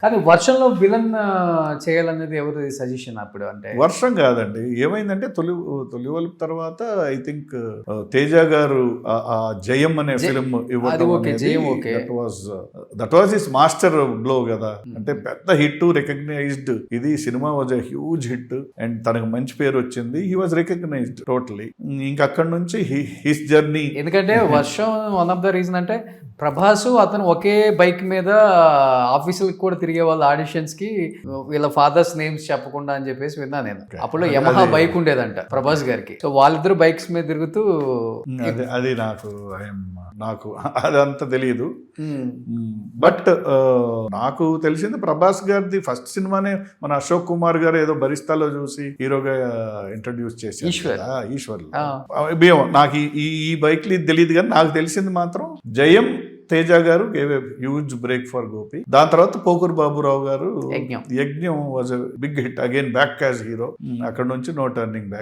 కానీ వర్షంలో విలన్ చేయాలనేది ఎవరి సజెషన్ అప్పుడు? అంటే వర్షం కాదండి, ఏమైందంటే తొలివలుపు తర్వాత ఐ థింక్ తేజ గారు ఆ జయం అనే ఫిలిం అది ఇవ్వడం okay, Jayam okay. That was his master blow కదా. అంటే పెద్ద హిట్, రికగ్నైజ్డ్, ఇది సినిమా was a huge hit and తనకు మంచి పేరు వచ్చింది. He was recognised totally. ఇంకా అక్కడ నుంచి హిస్ జర్నీ. ఎందుకంటే వర్షం వన్ ఆఫ్ ద రీజన్ అంటే ప్రభాస్ అతను ఒకే బైక్ మీద ఆఫీసులకు కూడా తిరిగే వాళ్ళ ఆడిషన్స్ కి వీళ్ళ ఫాదర్స్ నేమ్స్ చెప్పకుండా అని చెప్పేసి విన్నా నేను. అప్పుడు యమహా బైక్ ఉండేదంట ప్రభాస్ గారికి. సో వాళ్ళిద్దరు బైక్స్ మీద తిరుగుతూ అది నాకు అదంతా తెలియదు. బట్ నాకు తెలిసింది ప్రభాస్ గారిది ఫస్ట్ సినిమానే మన అశోక్ కుమార్ గారు ఏదో బరిస్తాలో చూసి హీరోగా ఇంట్రడ్యూస్ చేశారు ఈశ్వర్. నాకు ఈ బైక్లు ఇది తెలియదు, కానీ నాకు తెలిసింది మాత్రం జయం తేజ గారు gave a huge break for Gopi. దాని తర్వాత పోకూరు బాబురావు గారు Yagnam was a big hit again, back as hero. అక్కడ నుంచి నో టర్నింగ్ బ్యాక్.